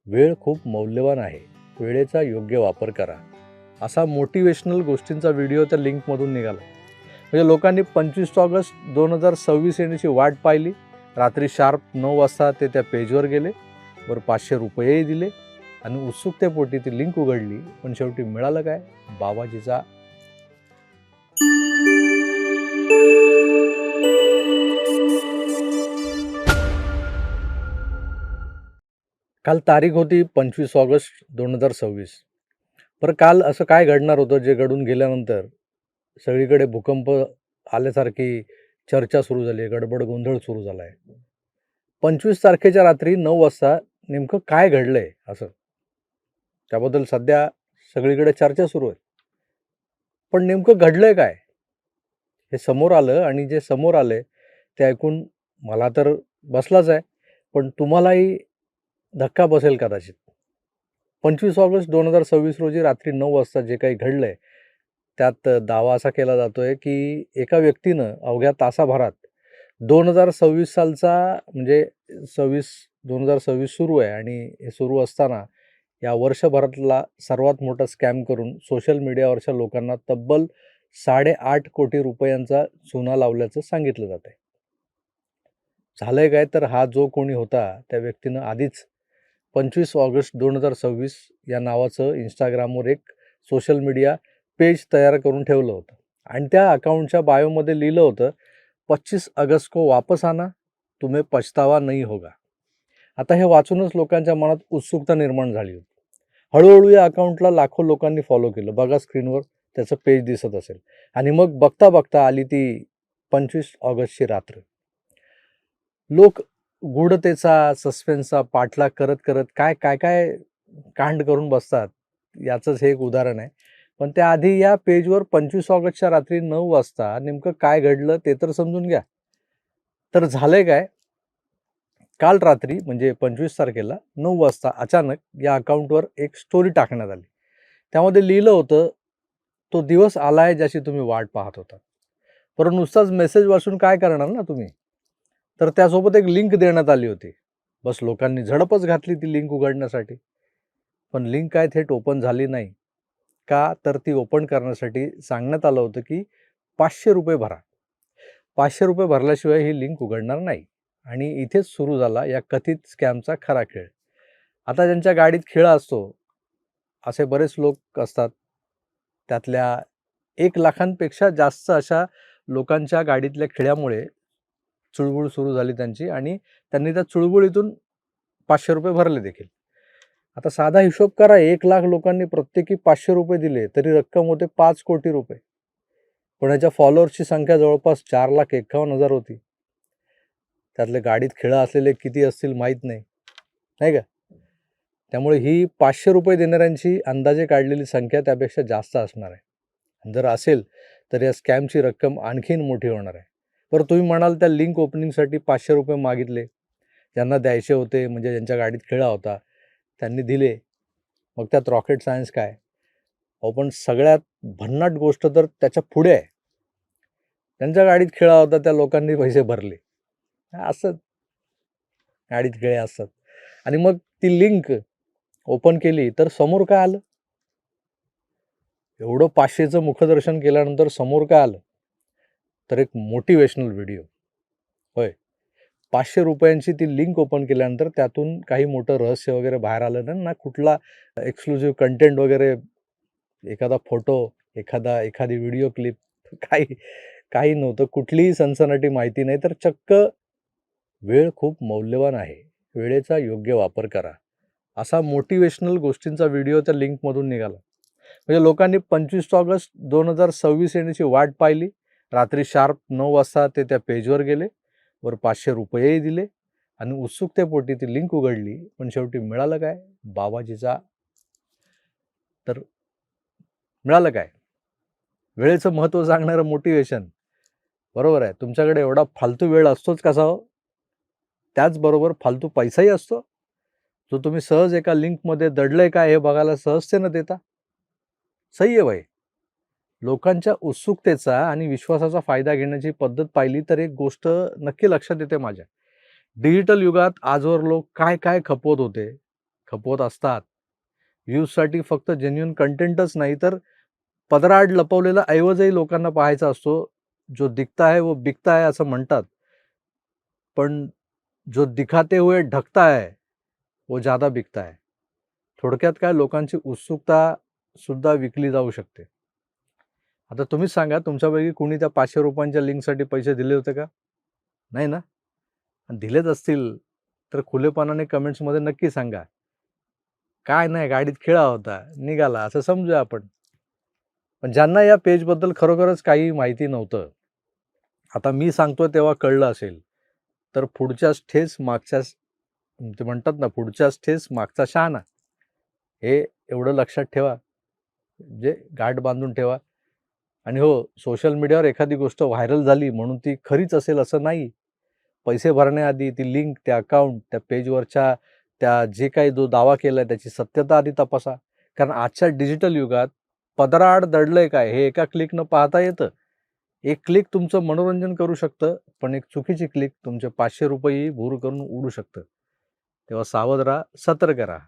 वेळ खूप मौल्यवान आहे. वेळेचा योग्य वापर करा. असा मोटिवेशनल गोष्टींचा व्हिडिओ त्या लिंकमधून निघाला. म्हणजे लोकांनी 25 ऑगस्ट 2026 येण्याची वाट पाहिली. रात्री शार्प 9 वाजता ते त्या पेजवर गेले. वर ₹500 दिले आणि उत्सुकतेपोटी ती लिंक उघडली. पण शेवटी मिळालं काय? बाबाजीचा काल तारीख होती 25 ऑगस्ट 2026. बरं काल असं काय घडणार होतं जे घडून गेल्यानंतर सगळीकडे भूकंप आल्यासारखी चर्चा सुरू झाली आहे, गडबड गोंधळ सुरू झाला आहे. 25 तारखेच्या रात्री 9 वाजता नेमकं काय घडलंय असं? त्याबद्दल सध्या सगळीकडे चर्चा सुरू आहे. पण नेमकं घडलंय काय? हे समोर आलं आणि जे समोर आलंय ते ऐकून मला तर बसलाच आहे. पण तुम्हालाही धक्का बसेल कदाचित. 25 ऑगस्ट 2026 रोजी रात्री 9 वाजता जे काही घडलंय, त्यात दावा असा केला जातोय, की एका व्यक्तीनं अवघ्या तासाभरात 2026 सालचा म्हणजे 2026 सुरू आहे आणि हे सुरू असताना या वर्षभरातला सर्वात मोठा स्कॅम करून सोशल मीडियावरच्या लोकांना तब्बल ₹8.5 कोटी चुना लावल्याचं सांगितलं जातंय. झालंय काय तर हा जो कोणी होता त्या व्यक्तीनं आधीच 25 ऑगस्ट 2026 या नावाचं Instagramवर एक सोशल मीडिया पेज तयार करून ठेवलं होतं आणि त्या अकाउंटच्या बायोमध्ये लिहिलं होतं, 25 अगस्त को वापस आना, तुम्हें पछतावा नहीं होगा. आता हे वाचूनच लोकांच्या मनात उत्सुकता निर्माण झाली होती. हळूहळू या अकाउंटला लाखो लोकांनी फॉलो केलं. बघा स्क्रीनवर त्याचं पेज दिसत असेल. आणि मग बघता बघता आली ती 25 ऑगस्टची रात्र. लोक गूढतेचा, सस्पेन्सचा पाठलाग करत करत काय काय काय कांड करून बसतात, याचंच हे एक उदाहरण आहे. पण त्याआधी या पेजवर 25 ऑगस्टच्या रात्री 9 वाजता नेमकं काय घडलं ते तर समजून घ्या. तर झालंय काय, काल रात्री म्हणजे 25 तारखेला 9 वाजता अचानक या अकाउंटवर एक स्टोरी टाकण्यात आली. त्यामध्ये लिहिलं होतं, तो दिवस आलाय ज्याची तुम्ही वाट पाहत होता. पण नुसताच मेसेज वाचून काय करणार ना तुम्ही? तर त्यासोबत एक लिंक देण्यात आली होती. बस लोकांनी झडपच घातली ती लिंक उघडण्यासाठी. पण लिंक काय थेट ओपन झाली नाही. का? तर ती ओपन करण्यासाठी सांगण्यात आलं होतं, की ₹500 भरा. ₹500 भरल्याशिवाय ही लिंक उघडणार नाही. आणि इथेच सुरू झाला या कथित स्कॅमचा खरा खेळ. आता ज्यांच्या गाडीत खिळा असतो, असे बरेच लोक असतात. त्यातल्या 1,00,000पेक्षा जास्त अशा लोकांच्या गाडीतल्या खिळ्यामुळे चुळबुळ सुरू झाली त्यांची आणि त्यांनी त्या चुळबुळीतून ₹500 भरले देखील. आता साधा हिशोब करा, 1,00,000 लोकांनी प्रत्येकी ₹500 दिले, तरी रक्कम होते ₹5 कोटी. पण याच्या फॉलोअर्सची संख्या जवळपास 4,51,000 होती. त्यातले गाडीत खिळा असलेले किती असतील माहीत नाही, नाही का? त्यामुळे ही ₹500 देणाऱ्यांची अंदाजे काढलेली संख्या त्यापेक्षा जास्त असणार आहे. जर असेल तर या स्कॅमची रक्कम आणखीन मोठी होणार आहे. बरं तुम्ही म्हणाल त्या लिंक ओपनिंगसाठी ₹500 मागितले. ज्यांना द्यायचे होते म्हणजे ज्यांच्या गाडीत खिळा होता त्यांनी दिले. मग त्यात रॉकेट सायन्स काय? अहो पण सगळ्यात भन्नाट गोष्ट तर त्याच्या पुढे आहे. त्यांच्या गाडीत खिळा होता त्या लोकांनी पैसे भरले. असं गाडीत खिळे असतात. आणि मग ती लिंक ओपन केली तर समोर काय आलं? एवढं 500चं मुखदर्शन केल्यानंतर समोर काय आलं? तर एक मोटिवेशनल व्हिडिओ. होय. ₹500 ती लिंक ओपन केल्यानंतर त्यातून काही मोठं रहस्य वगैरे बाहेर आलं नाही ना, कुठला एक्सक्लुझिव्ह कंटेंट वगैरे, एखादा फोटो, एखादी व्हिडिओ क्लिप काही काही नव्हतं. कुठलीही सनसनाटी माहिती नाही. तर चक्क वेळ खूप मौल्यवान आहे. वेळेचा योग्य वापर करा. असा मोटिवेशनल गोष्टींचा व्हिडिओ त्या लिंकमधून निघाला. म्हणजे लोकांनी 25 ऑगस्ट 2026 येण्याची वाट पाहिली. रात्री शार्प 9 वाजता ते त्या पेजवर गेले. वर ₹500 दिले आणि उत्सुकतेपोटी ती लिंक उघडली. पण शेवटी मिळालं काय? बाबाजीचा तर मिळालं काय? वेळेचं महत्त्व सांगणारं मोटिवेशन. बरोबर आहे. तुमच्याकडे एवढा फालतू वेळ असतोच कसा हो? त्याचबरोबर फालतू पैसाही असतो, जो तुम्ही सहज एका लिंकमध्ये दडलंय काय हे बघायला सहजतेनं देता. सही आहे भाई. लोकांच्या उत्सुकतेचा आणि विश्वासाचा फायदा घेण्याची पद्धत पाहिली तर एक गोष्ट नक्की लक्षात येते माझ्या. डिजिटल युगात आजवर लोक काय काय खपवत होते, खपवत असतात. व्ह्यूजसाठी फक्त जेन्युइन कंटेंटच नाही तर पदराआड लपवलेला ऐवजही लोकांना पाहायचा असतो. जो दिखता है वो बिकता है असं म्हणतात. पण जो दिखाते हुए ढकता है वो ज्यादा बिकता है. थोडक्यात काय, लोकांची उत्सुकता सुद्धा विकली जाऊ शकते. आता तुम्हीच सांगा, तुमच्यापैकी कुणी त्या ₹500 लिंकसाठी पैसे दिले होते का? नाही ना? आणि दिलेच असतील तर खुलेपणाने कमेंट्समध्ये नक्की सांगा. काय नाही, गाडीत खिळा होता, निघाला असं समजूया आपण. पण ज्यांना या पेजबद्दल खरोखरच काही माहिती नव्हतं, आता मी सांगतोय तेव्हा कळलं असेल, तर पुढच्याच ठेस मागच्याच, ते म्हणतात ना, पुढच्याच ठेस मागचा शहाणा. हे एवढं लक्षात ठेवा, म्हणजे गाठ बांधून ठेवा. आणि हो, सोशल मीडियावर एखादी गोष्ट व्हायरल झाली म्हणून ती खरीच असेल असं नाही. पैसे भरण्याआधी ती लिंक, त्या अकाउंट, त्या पेजवरच्या त्या जे काही जो दावा केलाय त्याची सत्यता आधी तपासा. कारण आजच्या डिजिटल युगात पदराआड दडलंय काय हे एका क्लिकनं पाहता येतं. एक क्लिक तुमचं मनोरंजन करू शकतं, पण एक चुकीची क्लिक तुमचे ₹500 भूर करून उडू शकतं. तेव्हा सावध राहा, सतर्क राहा.